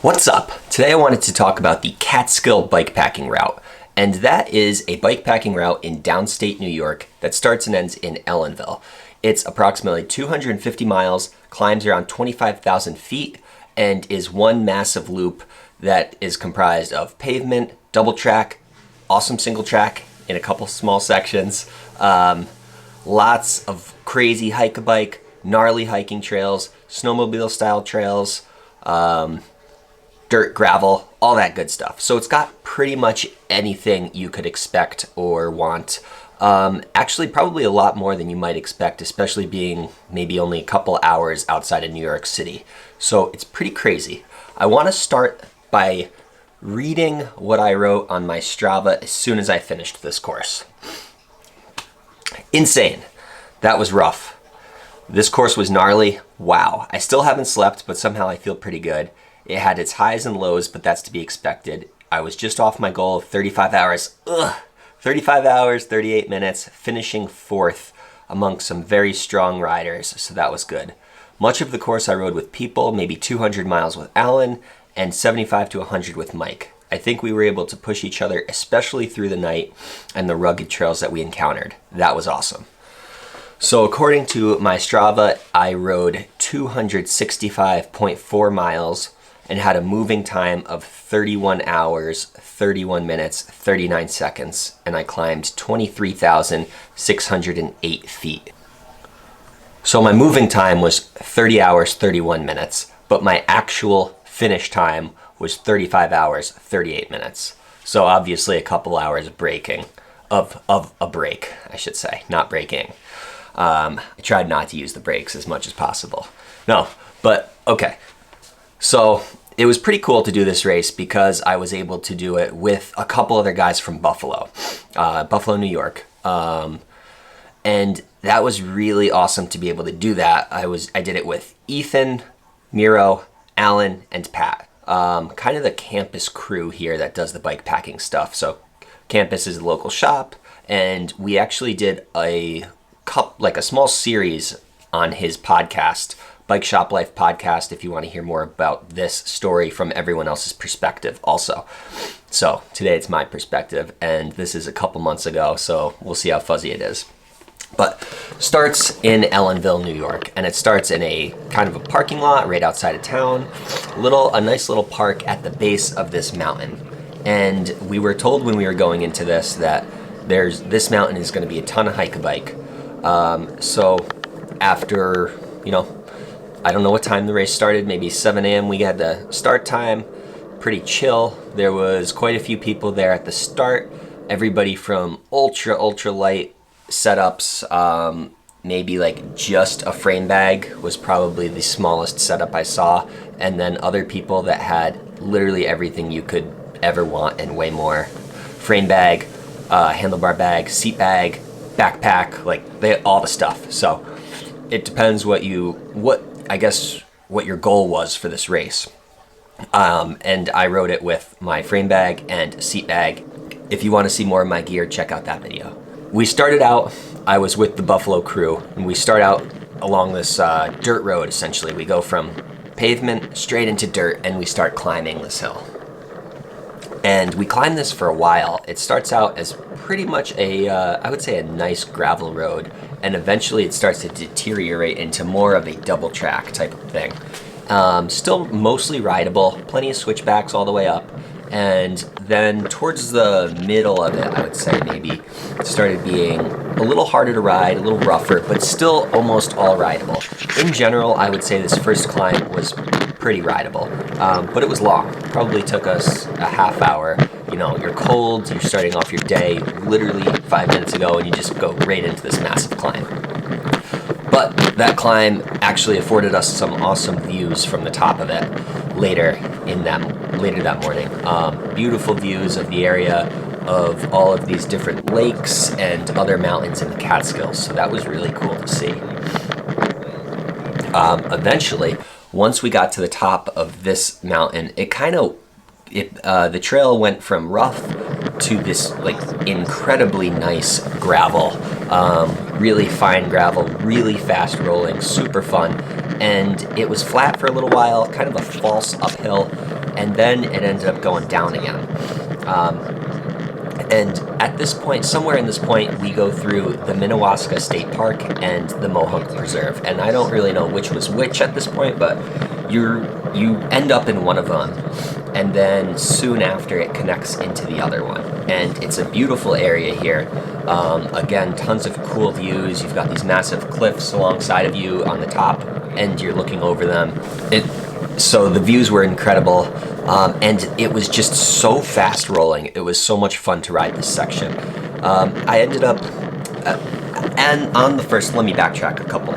What's up? Today I wanted to talk about the Catskill Bikepacking Route, and that is a bikepacking route in downstate New York that starts and ends in Ellenville. It's approximately 250 miles, climbs around 25,000 feet, and is one massive loop that is comprised of pavement, double track, awesome single track in a couple small sections, lots of crazy hike-a-bike, gnarly hiking trails, snowmobile style trails, dirt, gravel, all that good stuff. So it's got pretty much anything you could expect or want. Actually, probably a lot more than you might expect, especially being maybe only a couple hours outside of New York City. So it's pretty crazy. I want to start by reading what I wrote on my Strava as soon as I finished this course. Insane. That was rough. This course was gnarly. Wow. I still haven't slept, but somehow I feel pretty good. It had its highs and lows, but that's to be expected. I was just off my goal of 35 hours. 35 hours, 38 minutes, finishing fourth among some very strong riders, so that was good. Much of the course I rode with people, maybe 200 miles with Alan, and 75 to 100 with Mike. I think we were able to push each other, especially through the night and the rugged trails that we encountered. That was awesome. So according to my Strava, I rode 265.4 miles and had a moving time of 31 hours, 31 minutes, 39 seconds, and I climbed 23,608 feet. So my moving time was 30 hours, 31 minutes, but my actual finish time was 35 hours, 38 minutes. So obviously a couple hours breaking, of a break, I should say, not breaking. I tried not to use the brakes as much as possible. No, but okay. So it was pretty cool to do this race because I was able to do it with a couple other guys from Buffalo, New York. And that was really awesome to be able to do that. I did it with Ethan, Miro, Alan, and Pat. Kind of the campus crew here that does the bike packing stuff. So campus is a local shop, and we actually did a small series on his podcast, Bike Shop Life podcast, if you want to hear more about this story from everyone else's perspective also. So today it's my perspective, and this is a couple months ago, so we'll see how fuzzy it is. But starts in Ellenville, New York, and it starts in a kind of a parking lot right outside of town, a nice little park at the base of this mountain. And we were told when we were going into this that this mountain is going to be a ton of hike-a-bike. So after, I don't know what time the race started, maybe 7 a.m. we had the start time, pretty chill. There was quite a few people there at the start, everybody from ultra light setups, maybe like just a frame bag was probably the smallest setup I saw, and then other people that had literally everything you could ever want and way more. Frame bag, handlebar bag, seat bag, backpack, they had all the stuff. So it depends what your goal was for this race. And I rode it with my frame bag and seat bag. If you want to see more of my gear, check out that video. We started out, I was with the Buffalo crew, and we start out along this dirt road, essentially. We go from pavement straight into dirt, and we start climbing this hill. And we climb this for a while. It starts out as pretty much I would say a nice gravel road, and eventually it starts to deteriorate into more of a double track type of thing. Still mostly rideable, plenty of switchbacks all the way up, and then towards the middle of it, I would say maybe, it started being a little harder to ride, a little rougher, but still almost all rideable. In general, I would say this first climb was pretty rideable, but it was long. Probably took us a half hour. You're cold, you're starting off your day literally 5 minutes ago, and you just go right into this massive climb. But that climb actually afforded us some awesome views from the top of it later that morning. Beautiful views of the area, of all of these different lakes and other mountains in the Catskills. So that was really cool to see. Eventually, once we got to the top of this mountain, the trail went from rough to this incredibly nice gravel, really fine gravel, really fast rolling, super fun. And it was flat for a little while, kind of a false uphill, and then it ended up going down again. And at this point, somewhere in this point, we go through the Minnewaska State Park and the Mohonk Preserve. And I don't really know which was which at this point, but you end up in one of them, and then soon after it connects into the other one. And it's a beautiful area here. Again, tons of cool views. You've got these massive cliffs alongside of you on the top, and you're looking over them. So the views were incredible, and it was just so fast rolling. It was so much fun to ride this section. I ended up, and on the first, let me backtrack a couple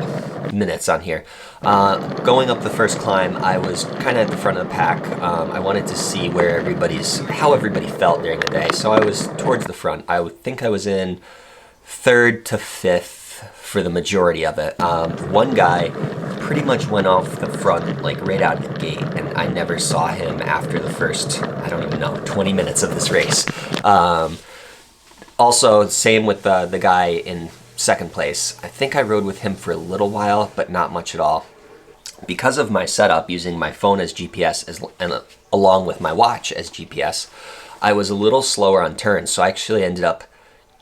minutes on here. Going up the first climb, I was kind of at the front of the pack. I wanted to see how everybody felt during the day. So I was towards the front. I would think I was in 3rd to 5th for the majority of it. One guy pretty much went off the front, like right out of the gate, and I never saw him after the first, I don't even know, 20 minutes of this race. Also, same with the guy in 2nd place. I think I rode with him for a little while, but not much at all. Because of my setup, using my phone as GPS and along with my watch as GPS, I was a little slower on turns, so I actually ended up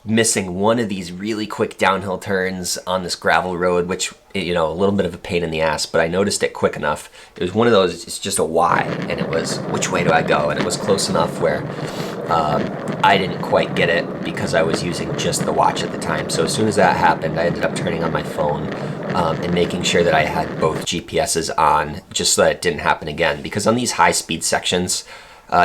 missing one of these really quick downhill turns on this gravel road, which, you know, a little bit of a pain in the ass, but I noticed it quick enough. It was one of those, it's just a Y, and it was, which way do I go? And it was close enough where I didn't quite get it because I was using just the watch at the time. So as soon as that happened, I ended up turning on my phone and making sure that I had both GPSs on, just so that it didn't happen again. Because on these high speed sections,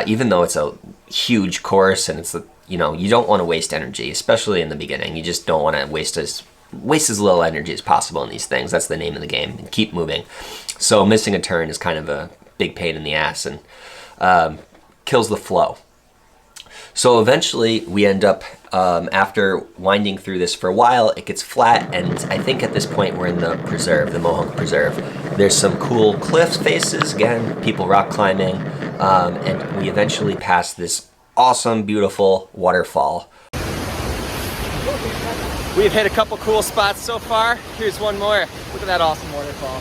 even though it's a huge course and it's, you know, you don't want to waste energy, especially in the beginning. You just don't want to waste as little energy as possible in these things. That's the name of the game, and keep moving. So missing a turn is kind of a big pain in the ass and kills the flow. So eventually we end up, after winding through this for a while, it gets flat, and I think at this point we're in the preserve, the Mohonk Preserve. There's some cool cliff faces, again, people rock climbing, and we eventually pass this awesome, beautiful waterfall. We've hit a couple cool spots so far. Here's one more. Look at that awesome waterfall.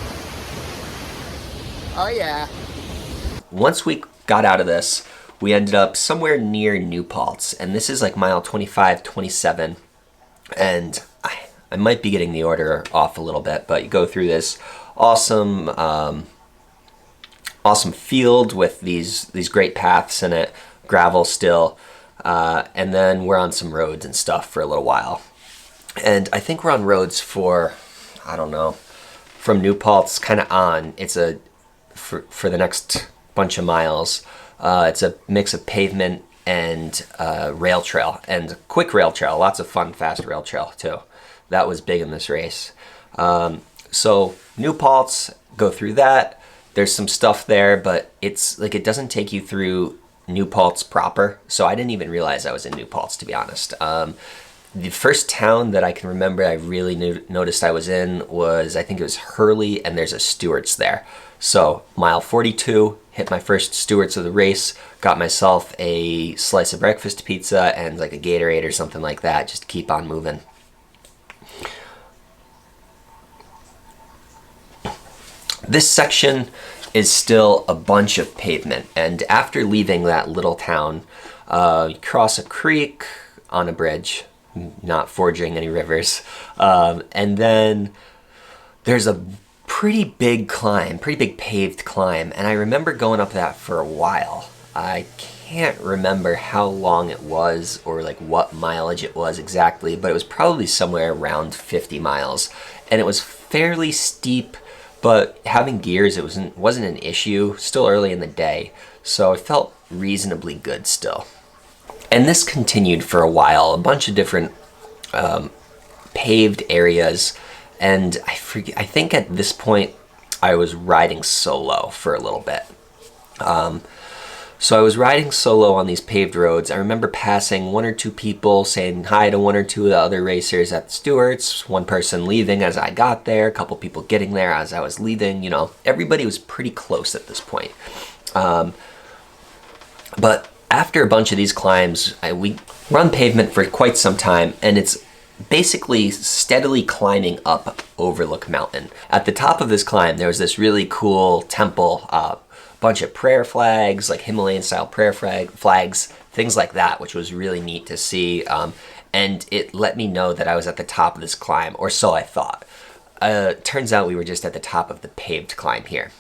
Oh yeah. Once we got out of this, we ended up somewhere near New Paltz, and this is like mile 25, 27, and I might be getting the order off a little bit, but you go through this awesome awesome field with these great paths in it, gravel still, and then we're on some roads and stuff for a little while. And I think we're on roads for, I don't know, from New Paltz kind of on. It's for the next bunch of miles. It's a mix of pavement and rail trail, and quick rail trail, lots of fun, fast rail trail too. That was big in this race. So New Paltz, go through that. There's some stuff there, but it's like it doesn't take you through New Paltz proper, so I didn't even realize I was in New Paltz, to be honest. The first town that I can remember I really noticed I was in was, I think it was Hurley, and there's a Stewart's there. So mile 42, hit my first Stewart's of the race, got myself a slice of breakfast pizza and like a Gatorade or something like that, just to keep on moving. This section is still a bunch of pavement, and after leaving that little town, you cross a creek on a bridge, not forging any rivers, and then there's a pretty big climb, pretty big paved climb, and I remember going up that for a while. I can't remember how long it was or like what mileage it was exactly, but it was probably somewhere around 50 miles, and it was fairly steep. But having gears, it wasn't an issue, still early in the day, so it felt reasonably good still. And this continued for a while, a bunch of different paved areas, and I think at this point I was riding solo for a little bit. So I was riding solo on these paved roads. I remember passing one or two people, saying hi to one or two of the other racers at Stewart's, one person leaving as I got there, a couple people getting there as I was leaving, you know, everybody was pretty close at this point. But after a bunch of these climbs, we run pavement for quite some time, and it's basically steadily climbing up Overlook Mountain. At the top of this climb, there was this really cool temple, bunch of prayer flags, like Himalayan style prayer flags, things like that, which was really neat to see. And it let me know that I was at the top of this climb, or so I thought. Turns out we were just at the top of the paved climb here.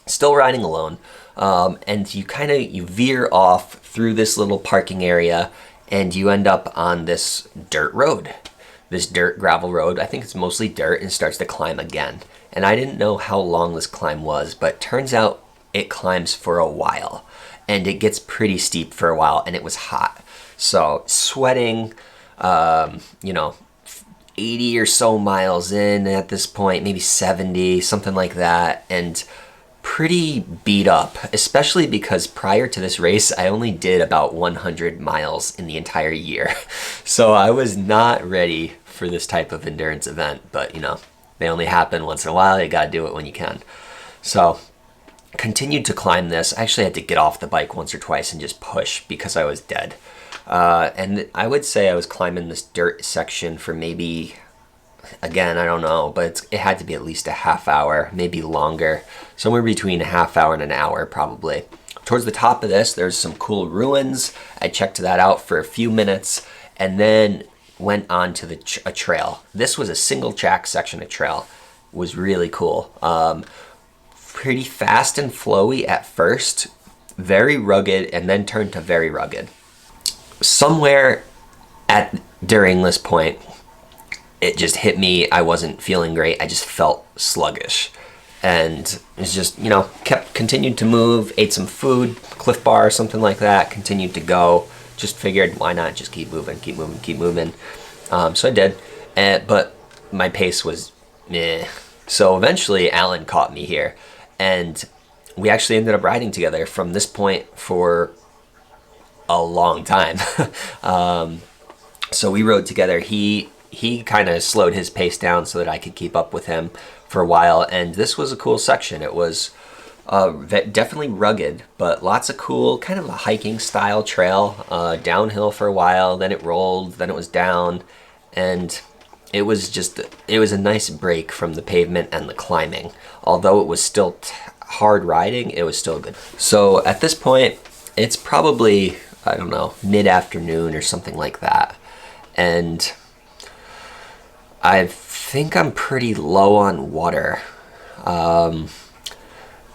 Still riding alone, and you veer off through this little parking area, and you end up on this dirt road, this dirt gravel road. I think it's mostly dirt, and starts to climb again. And I didn't know how long this climb was, but turns out it climbs for a while, and it gets pretty steep for a while, and it was hot. So sweating, 80 or so miles in at this point, maybe 70, something like that, and pretty beat up, especially because prior to this race, I only did about 100 miles in the entire year. So I was not ready for this type of endurance event, but they only happen once in a while. You gotta do it when you can. So continued to climb this. I actually had to get off the bike once or twice and just push because I was dead. And I would say I was climbing this dirt section for maybe, again, I don't know, but it had to be at least a half hour, maybe longer. Somewhere between a half hour and an hour, probably. Towards the top of this, there's some cool ruins. I checked that out for a few minutes, and then went on to a trail. This was a single track section of trail. It was really cool. Pretty fast and flowy at first, very rugged, and then turned to very rugged. Somewhere during this point, it just hit me. I wasn't feeling great. I just felt sluggish, and it's just continued to move. Ate some food, Cliff Bar or something like that. Continued to go. Just figured, why not just keep moving. So I did, but my pace was meh. So eventually, Alan caught me here, and we actually ended up riding together from this point for a long time. So we rode together. He kind of slowed his pace down so that I could keep up with him for a while, and this was a cool section. It was definitely rugged, but lots of cool, kind of a hiking style trail, downhill for a while, then it rolled, then it was down, and it was a nice break from the pavement and the climbing. Although it was still hard riding, it was still good. So at this point, it's probably, I don't know, mid-afternoon or something like that, and I think I'm pretty low on water.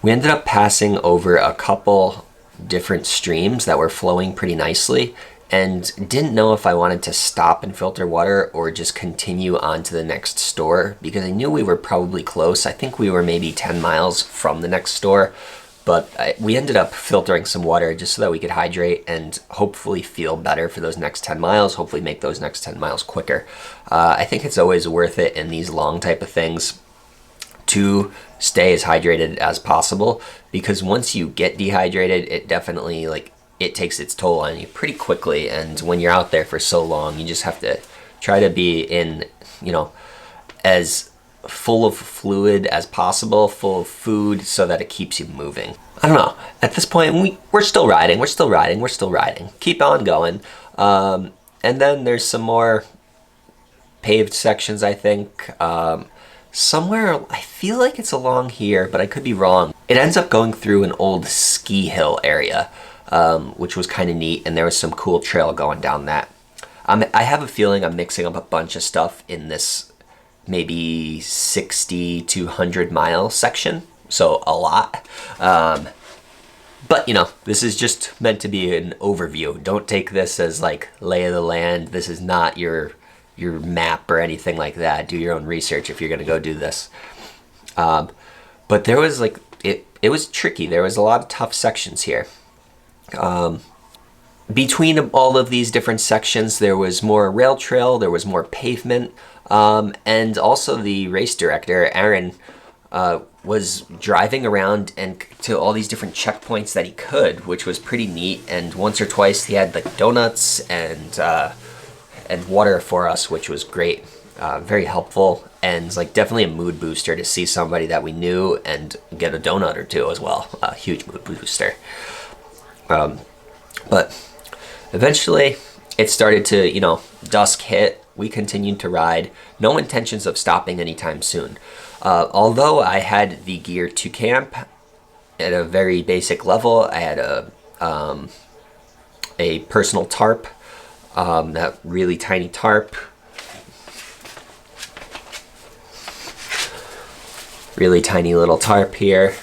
We ended up passing over a couple different streams that were flowing pretty nicely, and didn't know if I wanted to stop and filter water or just continue on to the next store, because I knew we were probably close. I think we were maybe 10 miles from the next store, but we ended up filtering some water just so that we could hydrate and hopefully feel better for those next 10 miles, hopefully make those next 10 miles quicker. I think it's always worth it in these long type of things to stay as hydrated as possible, because once you get dehydrated, it definitely, it takes its toll on you pretty quickly. And when you're out there for so long, you just have to try to be in, as full of fluid as possible, full of food, so that it keeps you moving. I don't know. At this point, we're still riding. Keep on going. And then there's some more paved sections, I think. Somewhere, I feel like it's along here, but I could be wrong. It ends up going through an old ski hill area, which was kind of neat, and there was some cool trail going down that. I have a feeling I'm mixing up a bunch of stuff in this maybe 60 to 100 mile section, so a lot. But this is just meant to be an overview. Don't take this as lay of the land. This is not your map or anything like that. Do your own research if you're gonna go do this. But there was it was tricky. There was a lot of tough sections here. Between all of these different sections, there was more rail trail, there was more pavement, and also the race director, Aaron, was driving around and to all these different checkpoints that he could, which was pretty neat. And once or twice he had donuts and water for us, which was great. Very helpful, and definitely a mood booster to see somebody that we knew and get a donut or two as well. A huge mood booster. But eventually it started to, dusk hit. We continued to ride. No intentions of stopping anytime soon. Although I had the gear to camp, at a very basic level, I had a personal tarp, that really tiny tarp. Really tiny little tarp here.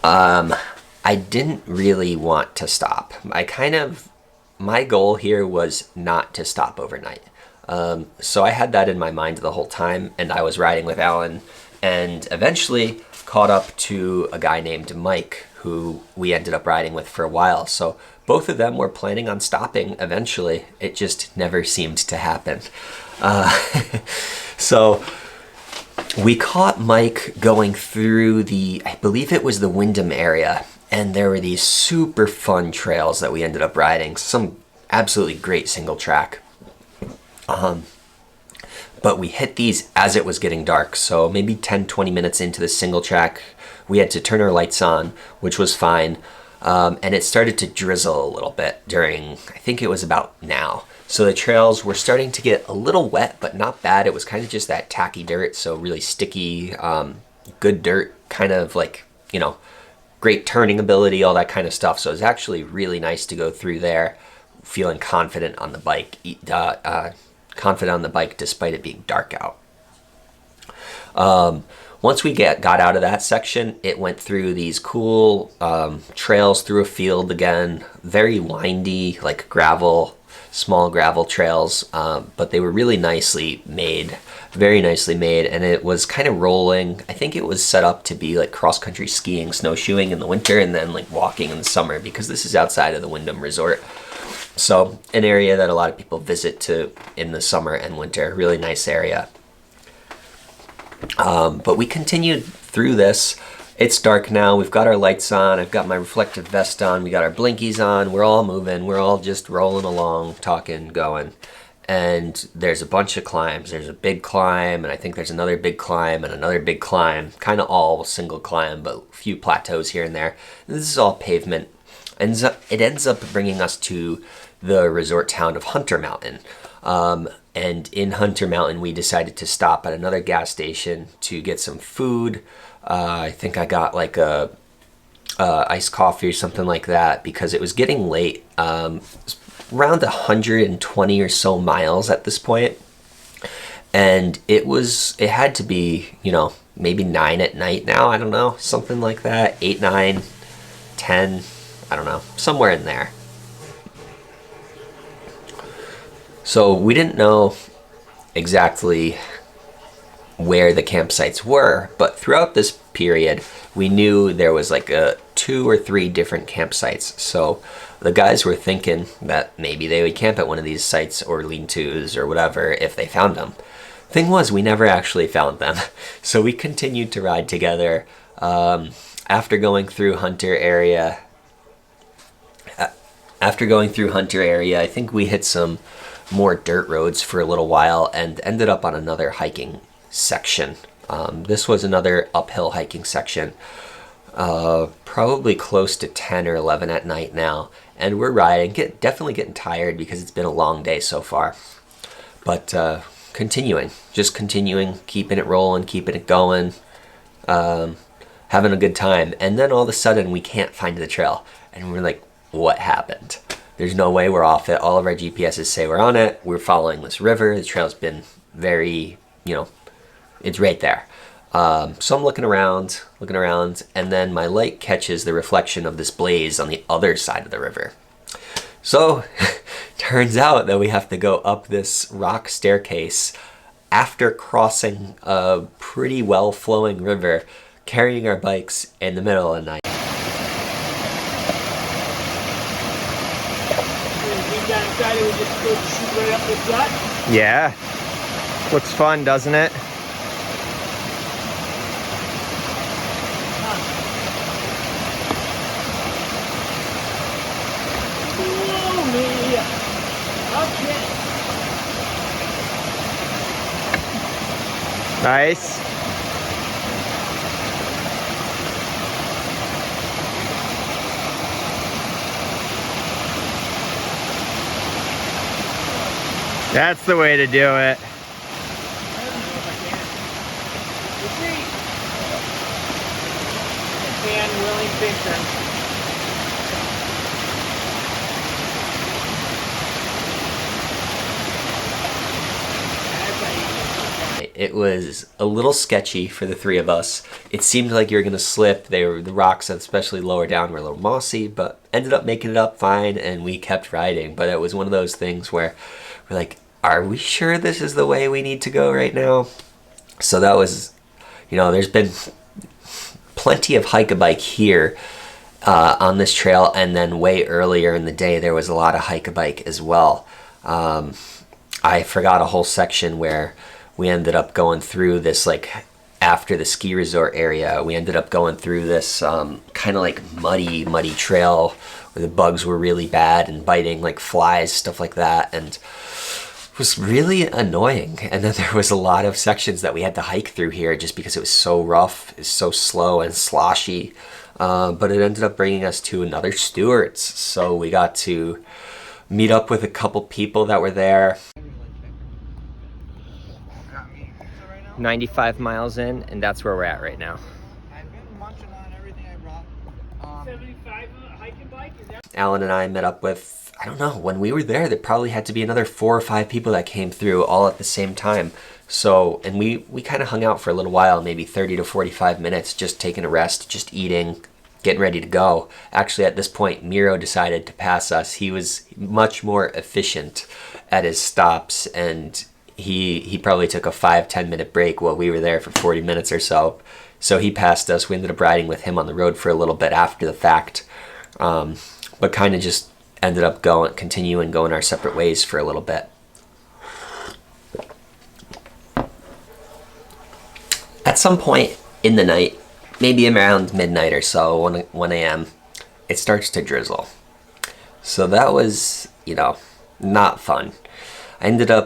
I didn't really want to stop. My goal here was not to stop overnight. So I had that in my mind the whole time, and I was riding with Alan, and eventually caught up to a guy named Mike, who we ended up riding with for a while. So both of them were planning on stopping eventually. It just never seemed to happen. So we caught Mike going through I believe it was the Wyndham area, and there were these super fun trails that we ended up riding. Some absolutely great single track. But we hit these as it was getting dark, so maybe 10-20 minutes into the single track, we had to turn our lights on, which was fine, and it started to drizzle a little bit during, I think it was about now. So the trails were starting to get a little wet, but not bad. It was kind of just that tacky dirt, so really sticky, good dirt, kind of like, you know, great turning ability, all that kind of stuff. So it was actually really nice to go through there, feeling confident on the bike, despite it being dark out. Once we got out of that section, it went through these cool trails through a field again, very windy, like small gravel trails, but they were really nicely made, very nicely made, and it was kind of rolling. I think it was set up to be like cross-country skiing, snowshoeing in the winter, and then like walking in the summer, because this is outside of the Wyndham Resort. So an area that a lot of people visit in the summer and winter, really nice area. But we continued through this. It's dark now, we've got our lights on, I've got my reflective vest on, we got our blinkies on, we're all moving, we're all just rolling along, talking, going. And there's a bunch of climbs. There's a big climb, and I think there's another big climb and another big climb, kind of all single climb, but a few plateaus here and there. And this is all pavement. And it ends up bringing us to the resort town of Hunter Mountain. And in Hunter Mountain, we decided to stop at another gas station to get some food. I think I got like a iced coffee or something like that, because it was getting late. Around 120 or so miles at this point. And it had to be, you know, maybe 9 at night now. I don't know, something like that. 8, 9, 10, I don't know, somewhere in there. So we didn't know exactly where the campsites were, but throughout this period, we knew there was like 2 or 3 different campsites. So the guys were thinking that maybe they would camp at one of these sites or lean-tos or whatever if they found them. Thing was, we never actually found them. So we continued to ride together. After going through Hunter area, I think we hit some more dirt roads for a little while and ended up on another hiking section. This was another uphill hiking section, probably close to 10 or 11 at night now. And we're riding, definitely getting tired because it's been a long day so far. But continuing, keeping it rolling, keeping it going, having a good time. And then all of a sudden we can't find the trail. And we're like, what happened? There's no way we're off it. All of our GPSs say we're on it. We're following this river. The trail's been very, it's right there. So I'm looking around, and then my light catches the reflection of this blaze on the other side of the river. So turns out that we have to go up this rock staircase after crossing a pretty well-flowing river, carrying our bikes in the middle of the night. Yeah, looks fun, doesn't it? Nice. That's the way to do it. And Makes sense. It was a little sketchy for the three of us. It seemed like you were gonna slip. The rocks, especially lower down, were a little mossy, but ended up making it up fine, and we kept riding. But it was one of those things where we're like, are we sure this is the way we need to go right now? So that was, there's been plenty of hike-a-bike here on this trail, and then way earlier in the day there was a lot of hike-a-bike as well. I forgot a whole section where we ended up going through this, like after the ski resort area, we ended up going through this kind of like muddy trail where the bugs were really bad and biting like flies, stuff like that, and it was really annoying. And then there was a lot of sections that we had to hike through here just because it was so rough, it's so slow and sloshy. But it ended up bringing us to another Stewart's, so we got to meet up with a couple people that were there. 95 miles in, and that's where we're at right now. I've been munching on everything I brought. 75 hiking bike? Is that? Alan and I met up with, I don't know, when we were there, there probably had to be another 4 or 5 people that came through all at the same time. So, and we kind of hung out for a little while, maybe 30 to 45 minutes, just taking a rest, just eating, getting ready to go. Actually, at this point, Miro decided to pass us. He was much more efficient at his stops, and he probably took a 5-10 minute break while we were there for 40 minutes or so. So he passed us. We ended up riding with him on the road for a little bit after the fact, but kind of just ended up continuing going our separate ways for a little bit. At some point in the night, maybe around midnight or so, 1 a.m., it starts to drizzle. So that was, not fun.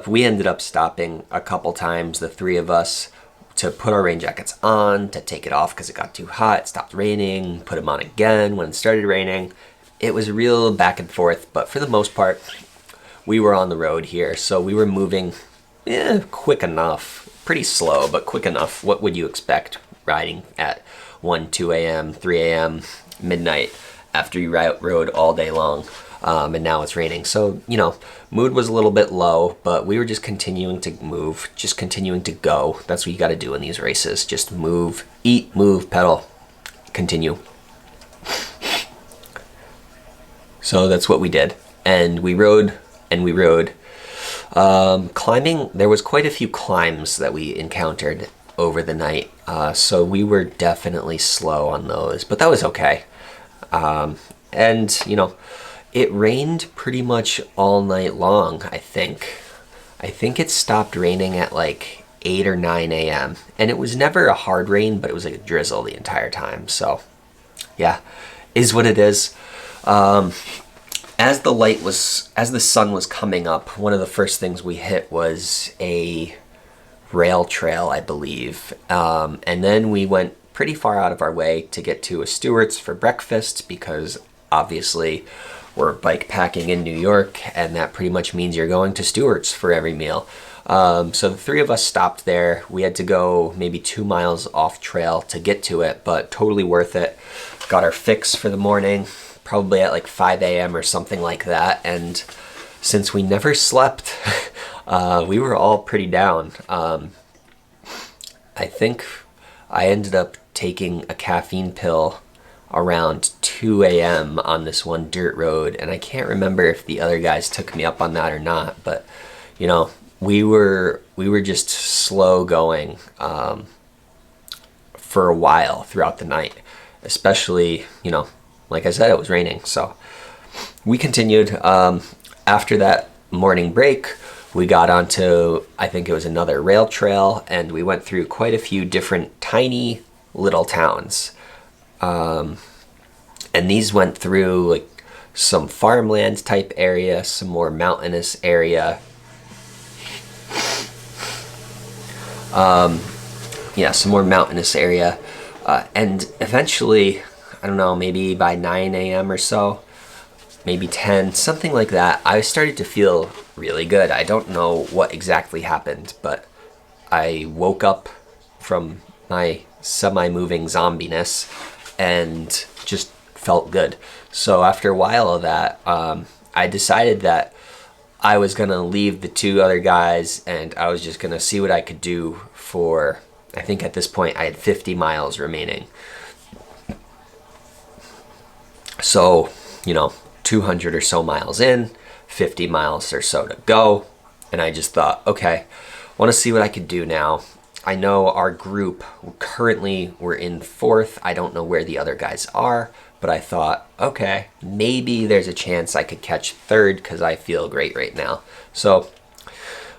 We ended up stopping a couple times, the three of us, to put our rain jackets on, to take it off because it got too hot. It stopped raining, put them on again when it started raining. It was real back and forth, but for the most part, we were on the road here, so we were moving quick enough. Pretty slow, but quick enough. What would you expect riding at 1, 2 a.m., 3 a.m., midnight after you rode all day long? And now it's raining. So, mood was a little bit low, but we were just continuing to move, just continuing to go. That's what you got to do in these races. Just move, eat, move, pedal, continue. So that's what we did. And we rode and we rode. Climbing, there was quite a few climbs that we encountered over the night. So we were definitely slow on those, but that was okay. And, it rained pretty much all night long, I think. I think it stopped raining at like 8 or 9 a.m. And it was never a hard rain, but it was like a drizzle the entire time. So, yeah, is what it is. As the sun was coming up, one of the first things we hit was a rail trail, I believe. And then we went pretty far out of our way to get to a Stewart's for breakfast because obviously we're bike packing in New York, and that pretty much means you're going to Stewart's for every meal. So the three of us stopped there. We had to go maybe 2 miles off trail to get to it, but totally worth it. Got our fix for the morning, probably at like 5 a.m. or something like that. And since we never slept, we were all pretty down. I think I ended up taking a caffeine pill around 2 a.m. on this one dirt road, and I can't remember if the other guys took me up on that or not, but we were just slow going for a while throughout the night, especially like I said, it was raining. So we continued. After that morning break, we got onto, I think it was another rail trail, and we went through quite a few different tiny little towns. And these went through like some farmland type area, some more mountainous area. Some more mountainous area. And eventually, I don't know, maybe by 9 a.m. or so, maybe 10, something like that, I started to feel really good. I don't know what exactly happened, but I woke up from my semi-moving zombiness, and just felt good. So after a while of that, I decided that I was gonna leave the two other guys and I was just gonna see what I could do for, I think at this point I had 50 miles remaining. So, 200 or so miles in, 50 miles or so to go. And I just thought, okay, I want to see what I could do now. I know our group currently we're in 4th. I don't know where the other guys are, but I thought, okay, maybe there's a chance I could catch 3rd because I feel great right now. So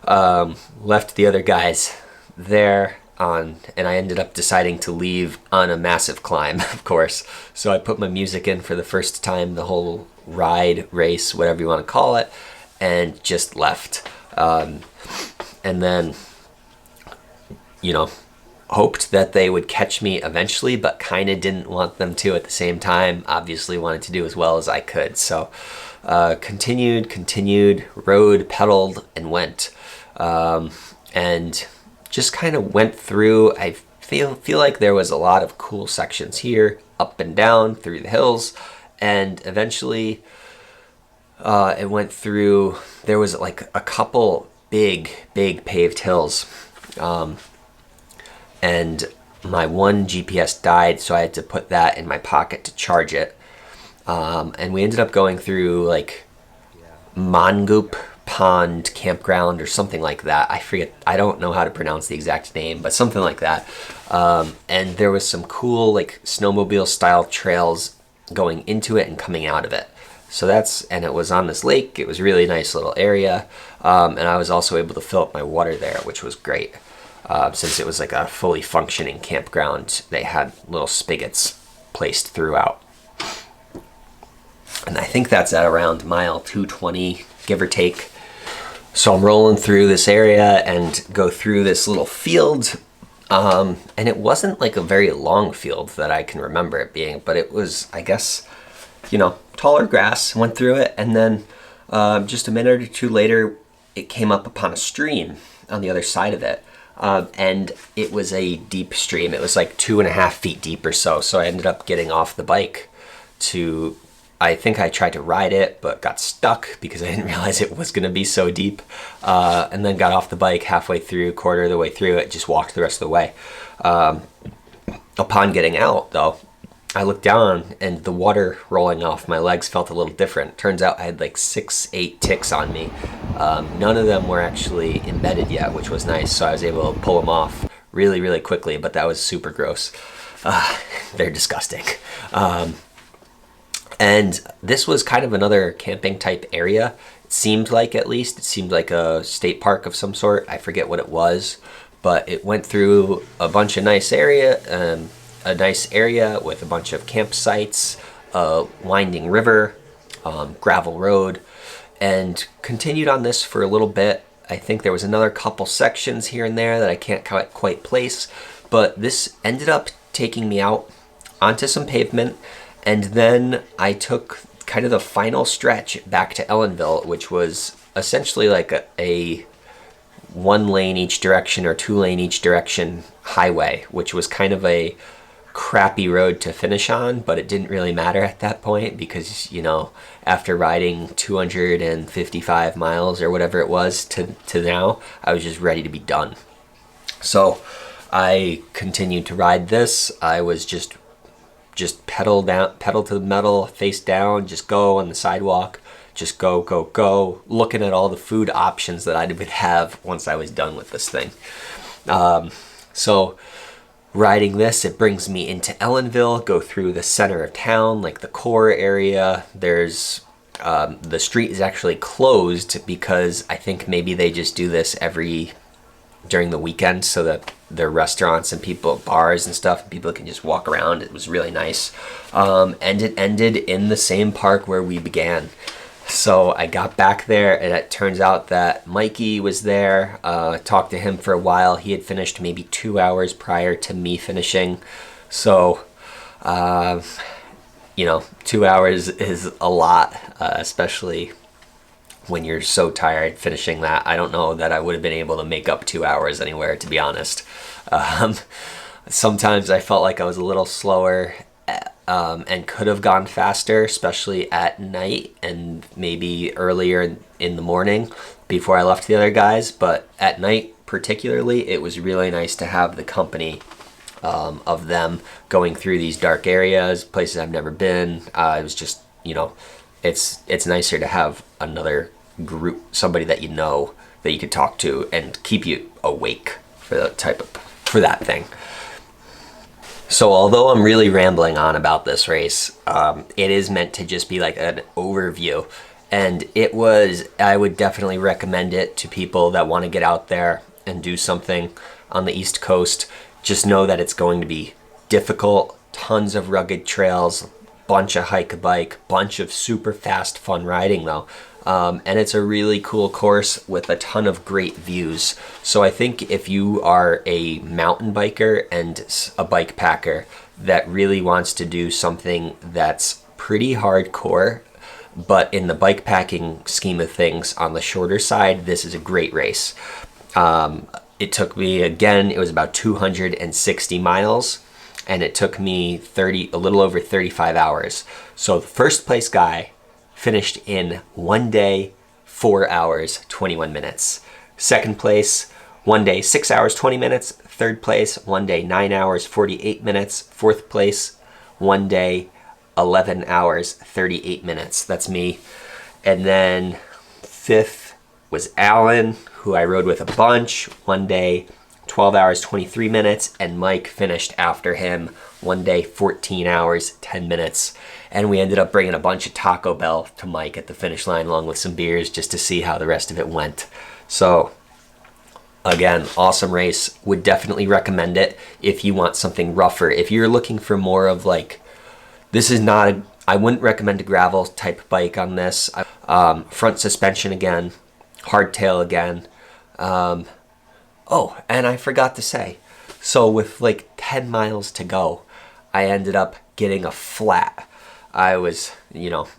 left the other guys there on, and I ended up deciding to leave on a massive climb, of course. So I put my music in for the first time, the whole ride, race, whatever you want to call it, and just left. And then, hoped that they would catch me eventually, but kind of didn't want them to at the same time. Obviously wanted to do as well as I could. So continued, rode, pedaled, and went. And just kind of went through. I feel like there was a lot of cool sections here, up and down, through the hills. And eventually it went through, there was like a couple big paved hills. And my one GPS died, so I had to put that in my pocket to charge it. And we ended up going through like Mongoop Pond Campground or something like that. I forget, I don't know how to pronounce the exact name, but something like that. And there was some cool like snowmobile style trails going into it and coming out of it. So and it was on this lake. It was a really nice little area. And I was also able to fill up my water there, which was great. Since it was like a fully functioning campground, they had little spigots placed throughout. And I think that's at around mile 220, give or take. So I'm rolling through this area and go through this little field. And it wasn't like a very long field that I can remember it being, but it was, I guess, taller grass. Went through it, and then just a minute or two later, it came up upon a stream on the other side of it. And it was a deep stream. It was like 2.5 feet deep or so. So I ended up getting off the bike I think I tried to ride it, but got stuck because I didn't realize it was going to be so deep. And then got off the bike halfway through, quarter of the way through it, just walked the rest of the way. Upon getting out, though, I looked down and the water rolling off my legs felt a little different. Turns out I had like 6-8 ticks on me. None of them were actually embedded yet, which was nice. So I was able to pull them off really, really quickly, but that was super gross. They're disgusting. And this was kind of another camping type area. It seemed like, at least, it seemed like a state park of some sort. I forget what it was, but it went through a bunch of nice area, a nice area with a bunch of campsites, a winding river, gravel road, and continued on this for a little bit. I think there was another couple sections here and there that I can't quite place, but this ended up taking me out onto some pavement, and then I took kind of the final stretch back to Ellenville, which was essentially like a 1 lane each direction or 2 lane each direction highway, which was kind of a crappy road to finish on, but it didn't really matter at that point because, after riding 255 miles or whatever it was to now, I was just ready to be done. So I continued to ride this. I was just pedal to the metal, face down, just go on the sidewalk, just go, looking at all the food options that I would have once I was done with this thing. So riding this, it brings me into Ellenville, go through the center of town, like the core area. There's the street is actually closed because I think maybe they just do this during the weekend so that there are restaurants and bars and stuff, and people can just walk around. It was really nice. And it ended in the same park where we began. So I got back there, and it turns out that Mikey was there. Talked to him for a while. He had finished maybe 2 hours prior to me finishing. So, 2 hours is a lot, especially when you're so tired finishing that. I don't know that I would have been able to make up 2 hours anywhere, to be honest. Sometimes I felt like I was a little slower and could have gone faster, especially at night and maybe earlier in the morning before I left the other guys. But at night particularly, it was really nice to have the company of them going through these dark areas, places I've never been. It was just, it's nicer to have another group, somebody that you know that you could talk to and keep you awake for that thing. So although I'm really rambling on about this race, it is meant to just be like an overview. And I would definitely recommend it to people that want to get out there and do something on the East Coast. Just know that it's going to be difficult, tons of rugged trails, bunch of hike-a-bike, bunch of super fast fun riding though. And it's a really cool course with a ton of great views. So I think if you are a mountain biker and a bike packer that really wants to do something that's pretty hardcore, but in the bike packing scheme of things on the shorter side, this is a great race. It took me, again, it was about 260 miles, and it took me a little over 35 hours. So the first place guy finished in 1 day, 4 hours, 21 minutes. Second place, 1 day, 6 hours, 20 minutes. Third place, 1 day, 9 hours, 48 minutes. Fourth place, 1 day, 11 hours, 38 minutes. That's me. And then fifth was Alan, who I rode with a bunch. 1 day, 12 hours, 23 minutes. And Mike finished after him. 1 day, 14 hours, 10 minutes. And we ended up bringing a bunch of Taco Bell to Mike at the finish line along with some beers just to see how the rest of it went. So again, awesome race. Would definitely recommend it if you want something rougher. If you're looking for more of like, I wouldn't recommend a gravel type bike on this. Front suspension again, hardtail again. Oh, and I forgot to say, so with like 10 miles to go, I ended up getting a flat. I was,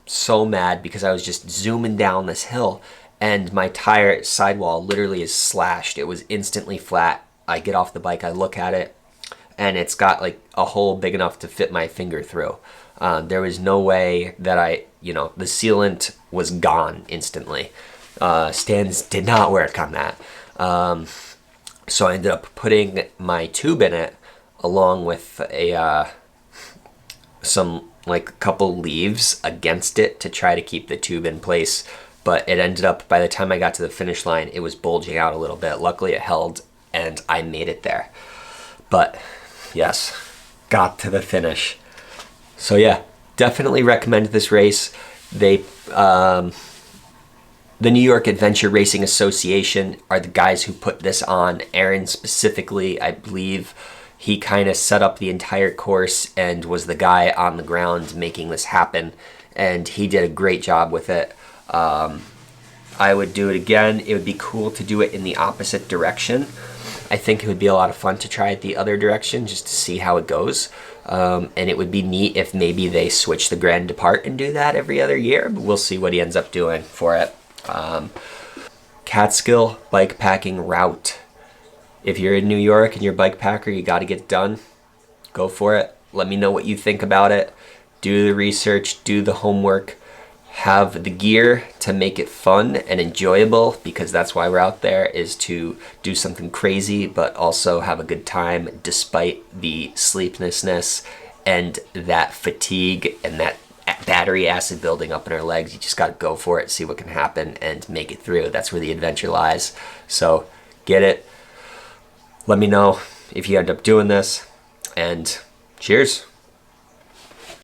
so mad because I was just zooming down this hill and my tire sidewall literally is slashed. It was instantly flat. I get off the bike, I look at it, and it's got like a hole big enough to fit my finger through. There was no way that the sealant was gone instantly. Stands did not work on that. So I ended up putting my tube in it along with some couple leaves against it to try to keep the tube in place. But it ended up, by the time I got to the finish line, it was bulging out a little bit. Luckily it held and I made it there. But yes, got to the finish. So yeah, definitely recommend this race. The New York Adventure Racing Association are the guys who put this on. Aaron specifically, I believe, he kind of set up the entire course and was the guy on the ground making this happen. And he did a great job with it. I would do it again. It would be cool to do it in the opposite direction. I think it would be a lot of fun to try it the other direction just to see how it goes. And it would be neat if maybe they switch the Grand Depart and do that every other year, but we'll see what he ends up doing for it. Catskill Bikepacking Route. If you're in New York and you're a bike packer, you got to get it done. Go for it. Let me know what you think about it. Do the research, do the homework, have the gear to make it fun and enjoyable, because that's why we're out there, is to do something crazy but also have a good time despite the sleeplessness and that fatigue and that battery acid building up in our legs. You just got to go for it, see what can happen and make it through. That's where the adventure lies. So get it. Let me know if you end up doing this, and cheers.